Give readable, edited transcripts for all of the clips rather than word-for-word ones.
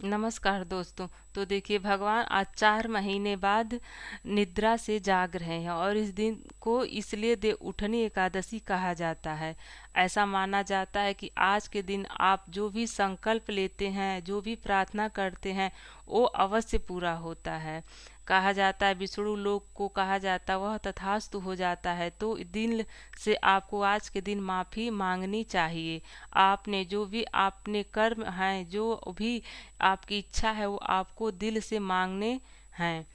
नमस्कार दोस्तों। तो देखिए, भगवान आज 4 महीने बाद निद्रा से जाग रहे हैं और इस दिन को इसलिए दे उठनी एकादशी कहा जाता है। ऐसा माना जाता है कि आज के दिन आप जो भी संकल्प लेते हैं, जो भी प्रार्थना करते हैं, वो अवश्य पूरा होता है। कहा जाता है, विष्णु लोक को कहा जाता है वह तथास्तु हो जाता है। तो दिल से आपको आज के दिन माफ़ी मांगनी चाहिए। आपने जो भी आपने कर्म हैं, जो भी आपकी इच्छा है, वो आपको दिल से मांगने हैं।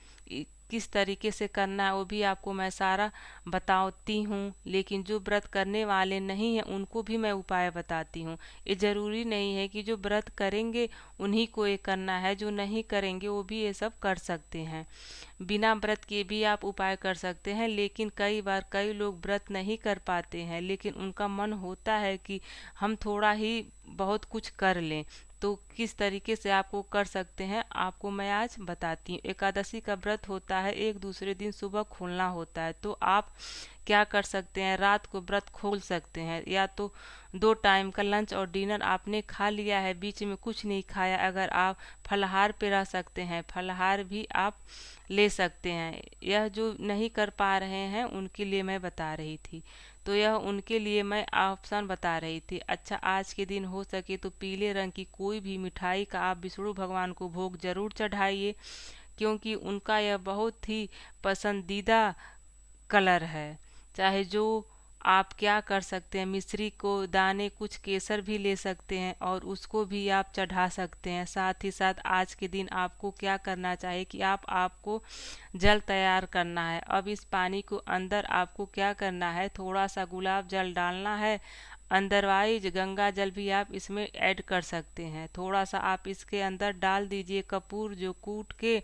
किस तरीके से करना है वो भी आपको मैं सारा बताती हूँ, लेकिन जो व्रत करने वाले नहीं हैं उनको भी मैं उपाय बताती हूँ। ये ज़रूरी नहीं है कि जो व्रत करेंगे उन्हीं को ये करना है, जो नहीं करेंगे वो भी ये सब कर सकते हैं। बिना व्रत किए भी आप उपाय कर सकते हैं, लेकिन कई बार कई लोग व्रत नहीं कर पाते हैं, लेकिन उनका मन होता है कि हम थोड़ा ही बहुत कुछ कर लें। तो किस तरीके से आपको कर सकते हैं आपको मैं आज बताती हूँ। एकादशी का व्रत होता है, एक दूसरे दिन सुबह खोलना होता है। तो आप क्या कर सकते हैं, रात को व्रत खोल सकते हैं। या तो 2 टाइम का लंच और डिनर आपने खा लिया है, बीच में कुछ नहीं खाया, अगर आप फलाहार पे रह सकते हैं, फलाहार भी आप ले सकते हैं। यह जो नहीं कर पा रहे हैं उनके लिए मैं बता रही थी। तो यह उनके लिए मैं ऑप्शन बता रही थी। अच्छा, आज के दिन हो सके तो पीले रंग की कोई भी मिठाई का आप विष्णु भगवान को भोग जरूर चढ़ाइए, क्योंकि उनका यह बहुत ही पसंदीदा कलर है। चाहे जो आप क्या कर सकते हैं, मिश्री को दाने कुछ केसर भी ले सकते हैं और उसको भी आप चढ़ा सकते हैं। साथ ही साथ आज के दिन आपको क्या करना चाहिए कि आपको जल तैयार करना है। अब इस पानी को अंदर आपको क्या करना है, थोड़ा सा गुलाब जल डालना है। अदरवाइज गंगा जल भी आप इसमें ऐड कर सकते हैं। थोड़ा सा आप इसके अंदर डाल दीजिए कपूर जो कूट के।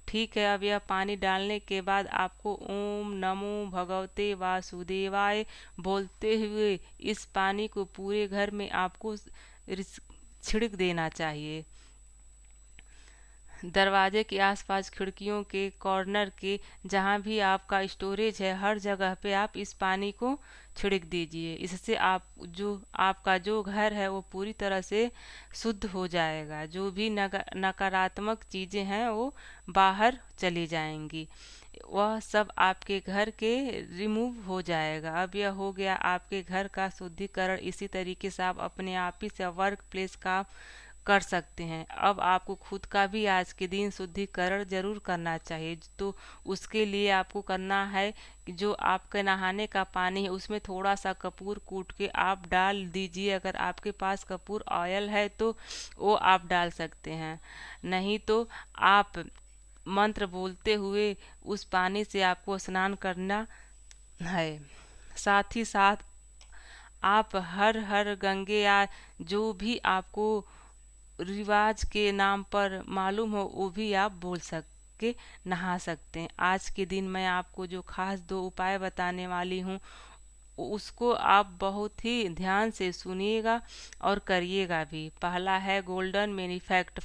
ठीक है, अब यह पानी डालने के बाद आपको ओम नमो भगवते वासुदेवाय बोलते हुए इस पानी को पूरे घर में आपको छिड़क देना चाहिए। दरवाजे के आसपास, खिड़कियों के कॉर्नर के, जहाँ भी आपका स्टोरेज है, हर जगह पे आप इस पानी को छिड़क दीजिए। इससे आप जो आपका जो घर है वो पूरी तरह से शुद्ध हो जाएगा। जो भी नकारात्मक चीज़ें हैं वो बाहर चली जाएंगी, वह सब आपके घर के रिमूव हो जाएगा। अब यह हो गया आपके घर का शुद्धिकरण। इसी तरीके से आप अपने ऑफिस या वर्क प्लेस का कर सकते हैं। अब आपको खुद का भी आज के दिन शुद्धिकरण जरूर करना चाहिए। तो उसके लिए आपको करना है कि जो आपके नहाने का पानी है उसमें थोड़ा सा कपूर कूट के आप डाल दीजिए। अगर आपके पास कपूर ऑयल है तो वो आप डाल सकते हैं, नहीं तो आप मंत्र बोलते हुए उस पानी से आपको स्नान करना है। साथ ही साथ आप हर हर गंगे या जो भी आपको रिवाज के नाम पर मालूम हो वो भी आप बोल के नहा सकते हैं। आज के दिन मैं आपको जो खास 2 उपाय बताने वाली हूँ उसको आप बहुत ही ध्यान से सुनिएगा और करिएगा भी। पहला है गोल्डन मैन्युफैक्ट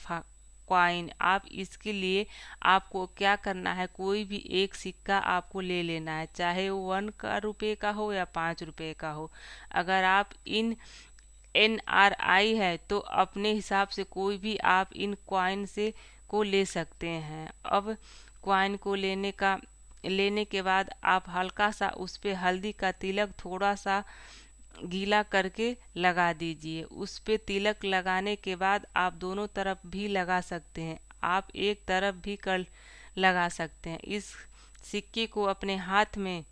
कॉइन। आप इसके लिए आपको क्या करना है, कोई भी एक सिक्का आपको ले लेना है, चाहे वो 1 रुपये का हो या 5 रुपये का हो। अगर आप इन NRI है तो अपने हिसाब से कोई भी आप इन कॉइन से को ले सकते हैं। अब कॉइन को लेने के बाद आप हल्का सा उस पे हल्दी का तिलक थोड़ा सा गीला करके लगा दीजिए। उस पे तिलक लगाने के बाद आप दोनों तरफ भी लगा सकते हैं, आप एक तरफ भी कर लगा सकते हैं। इस सिक्के को अपने हाथ में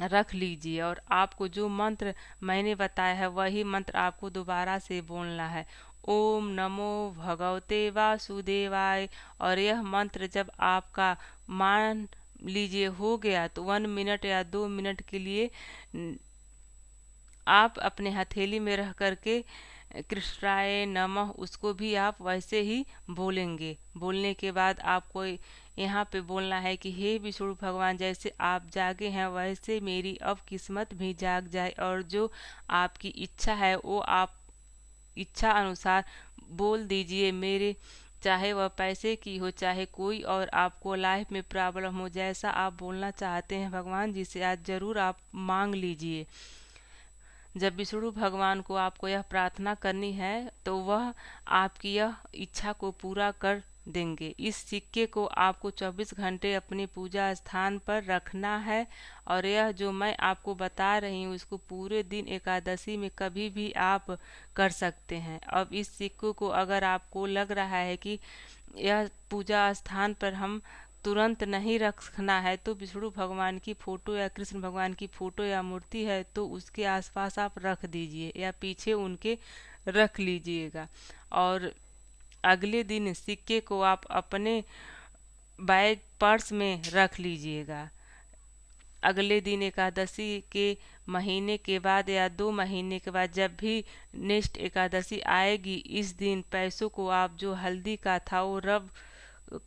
रख लीजिए और आपको जो मंत्र मैंने बताया है वही मंत्र आपको दोबारा से बोलना है, ओम नमो भगवते वासुदेवाय। और यह मंत्र जब आपका मान लीजिए हो गया तो 1 मिनट या 2 मिनट के लिए आप अपने हथेली में रह करके कृष्णाय नमः उसको भी आप वैसे ही बोलेंगे। बोलने के बाद आपको यहाँ पे बोलना है कि हे विष्णु भगवान, जैसे आप जागे हैं वैसे मेरी अब किस्मत भी जाग जाए और जो आपकी इच्छा है वो आप इच्छा अनुसार बोल दीजिए मेरे। चाहे वह पैसे की हो, चाहे कोई और आपको लाइफ में प्रॉब्लम हो, जैसा आप बोलना चाहते हैं भगवान जी से आज ज़रूर आप मांग लीजिए। जब विष्णु भगवान को आपको यह प्रार्थना करनी है तो वह आपकी यह इच्छा को पूरा कर देंगे। इस सिक्के को आपको 24 घंटे अपने पूजा स्थान पर रखना है और यह जो मैं आपको बता रही हूँ इसको पूरे दिन एकादशी में कभी भी आप कर सकते हैं। अब इस सिक्के को अगर आपको लग रहा है कि यह पूजा स्थान पर हम तुरंत नहीं रखना है तो विष्णु भगवान की फोटो या कृष्ण भगवान की फोटो या मूर्ति है तो उसके आसपास आप रख दीजिए या पीछे उनके रख लीजिएगा। और अगले दिन सिक्के को आप अपने बैग पर्स में रख लीजिएगा। अगले दिन एकादशी के महीने के बाद या 2 महीने के बाद जब भी नेक्स्ट एकादशी आएगी, इस दिन पैसों को आप जो हल्दी का था वो रब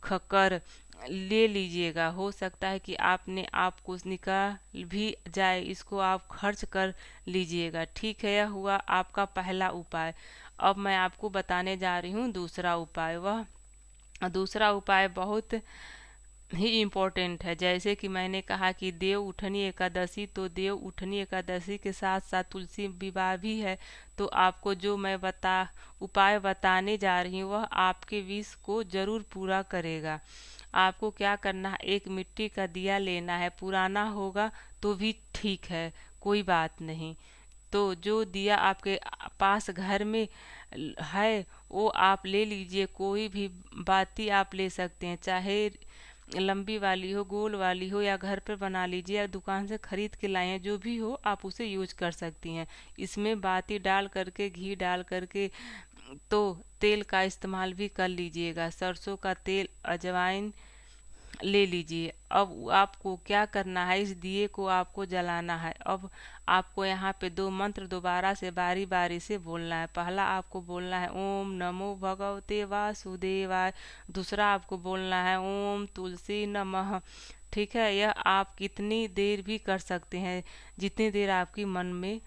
कर ले लीजिएगा। हो सकता है कि आपने आप कुछ निकाल भी जाए, इसको आप खर्च कर लीजिएगा। ठीक है, यह हुआ आपका पहला उपाय। अब मैं आपको बताने जा रही हूँ दूसरा उपाय। वह दूसरा उपाय बहुत ही इम्पोर्टेंट है। जैसे कि मैंने कहा कि देव उठनी एकादशी, तो देव उठनी एकादशी के साथ साथ तुलसी विवाह भी है। तो आपको जो मैं उपाय बताने जा रही हूँ वह आपके विश को जरूर पूरा करेगा। आपको क्या करना है, एक मिट्टी का दिया लेना है। पुराना होगा तो भी ठीक है, कोई बात नहीं। तो जो दिया आपके पास घर में है वो आप ले लीजिए। कोई भी बाती आप ले सकते हैं, चाहे लंबी वाली हो, गोल वाली हो, या घर पर बना लीजिए या दुकान से खरीद के लाए हैं, जो भी हो आप उसे यूज कर सकती हैं। इसमें बाती डाल करके, घी डाल करके, तो तेल का इस्तेमाल भी कर लीजिएगा। सरसों का तेल, अजवाइन ले लीजिए। अब आपको क्या करना है, इस दिए को आपको जलाना है। अब आपको यहाँ पे 2 मंत्र दोबारा से बारी बारी से बोलना है। पहला आपको बोलना है ओम नमो भगवते वासुदेवाय। दूसरा आपको बोलना है ओम तुलसी नमः। ठीक है, यह आप कितनी देर भी कर सकते हैं, जितनी देर आपकी मन में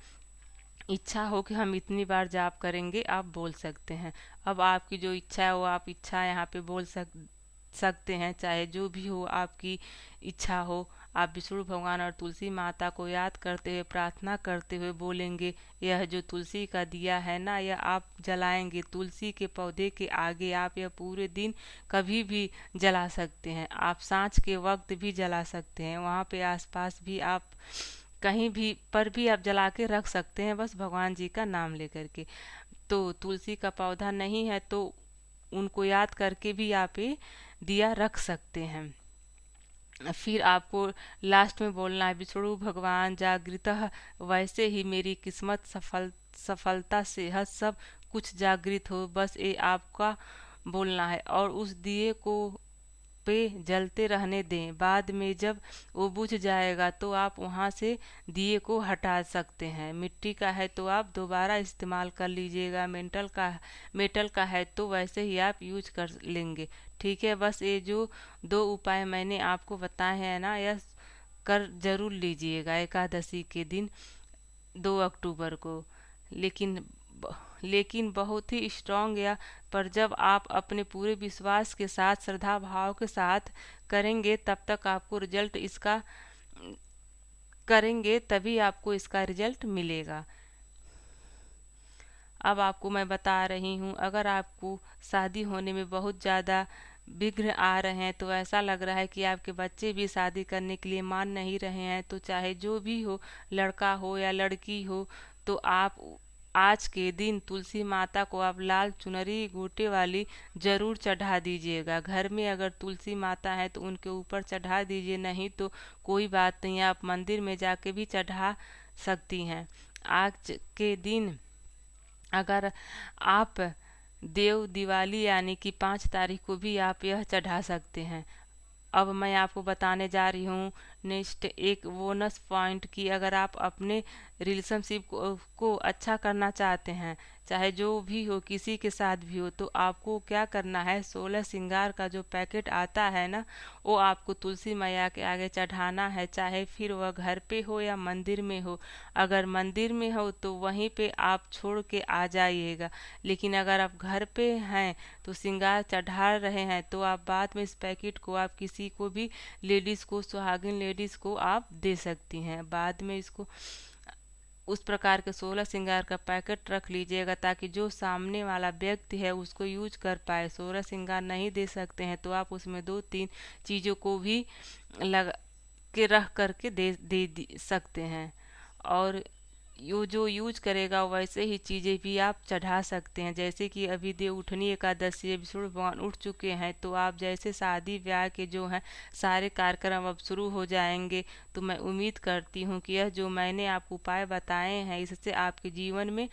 इच्छा हो कि हम इतनी बार जाप करेंगे, आप बोल सकते हैं। अब आपकी जो इच्छा है वो आप इच्छा यहाँ पे बोल सकते हैं, चाहे जो भी हो आपकी इच्छा हो। आप विष्णु भगवान और तुलसी माता को याद करते हुए, प्रार्थना करते हुए बोलेंगे। यह जो तुलसी का दिया है ना, यह आप जलाएंगे तुलसी के पौधे के आगे। आप यह पूरे दिन कभी भी जला सकते हैं। आप सांझ के वक्त भी जला सकते हैं, वहाँ पे आसपास भी आप कहीं भी पर भी आप जला के रख सकते हैं, बस भगवान जी का नाम लेकर के। तो तुलसी का पौधा नहीं है तो उनको याद करके भी आप ये दिया रख सकते हैं। फिर आपको लास्ट में बोलना है विष्णु भगवान जागृतः, वैसे ही मेरी किस्मत सफलता से हर सब कुछ जागृत हो। बस ये आपका बोलना है और उस दिए को पे जलते रहने दें। बाद में जब वो बुझ जाएगा तो आप वहाँ से दिए को हटा सकते हैं। मिट्टी का है तो आप दोबारा इस्तेमाल कर लीजिएगा, मेटल का है तो वैसे ही आप यूज कर लेंगे। ठीक है, बस ये जो 2 उपाय मैंने आपको बताए हैं ना, यह कर जरूर लीजिएगा एकादशी के दिन 2 अक्टूबर को। लेकिन लेकिन बहुत ही स्ट्रांग या पर जब आप अपने पूरे विश्वास के साथ, श्रद्धा भाव के साथ करेंगे तब तक आपको रिजल्ट इसका करेंगे तभी आपको इसका रिजल्ट मिलेगा। अब आपको मैं बता रही हूँ, अगर आपको शादी होने में बहुत ज़्यादा विघ्न आ रहे हैं, तो ऐसा लग रहा है कि आपके बच्चे भी शादी करने के लिए मान नहीं रहे हैं, तो चाहे जो भी हो, लड़का हो या लड़की हो, तो आप आज के दिन तुलसी माता को आप लाल चुनरी गोटे वाली जरूर चढ़ा दीजिएगा। घर में अगर तुलसी माता है तो उनके ऊपर चढ़ा दीजिए, नहीं तो कोई बात नहीं, आप मंदिर में जाके भी चढ़ा सकती हैं। आज के दिन अगर आप देव दिवाली यानी कि 5 तारीख को भी आप यह चढ़ा सकते हैं। अब मैं आपको बताने जा रही हूँ नेक्स्ट एक बोनस पॉइंट की, अगर आप अपने रिलेशनशिप को अच्छा करना चाहते हैं, चाहे जो भी हो, किसी के साथ भी हो, तो आपको क्या करना है, 16 श्रृंगार का जो पैकेट आता है ना, वो आपको तुलसी मैया के आगे चढ़ाना है। चाहे फिर वह घर पे हो या मंदिर में हो। अगर मंदिर में हो तो वहीं पे आप छोड़ के आ जाइएगा, लेकिन अगर आप घर पे हैं तो श्रृंगार चढ़ा रहे हैं तो आप बाद में इस पैकेट को आप किसी को भी, लेडीज़ को, सुहागिन लेडीज़ को आप दे सकती हैं। बाद में इसको उस प्रकार के 16 श्रृंगार का पैकेट रख लीजिएगा, ताकि जो सामने वाला व्यक्ति है उसको यूज कर पाए। 16 श्रृंगार नहीं दे सकते हैं तो आप उसमें 2-3 चीज़ों को भी लगा के रख करके दे सकते हैं। और यो जो यूज करेगा वैसे ही चीज़ें भी आप चढ़ा सकते हैं। जैसे कि अभी देव उठनी एकादशी, अभी सूर्य भगवान उठ चुके हैं, तो आप जैसे शादी ब्याह के जो हैं सारे कार्यक्रम अब शुरू हो जाएंगे, तो मैं उम्मीद करती हूँ कि यह जो मैंने आपको उपाय बताए हैं इससे आपके जीवन में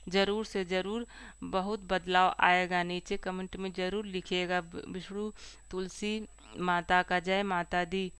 ज़रूर से ज़रूर बहुत बदलाव आएगा। नीचे कमेंट में ज़रूर लिखिएगा। विष्णु तुलसी माता का जय माता दी।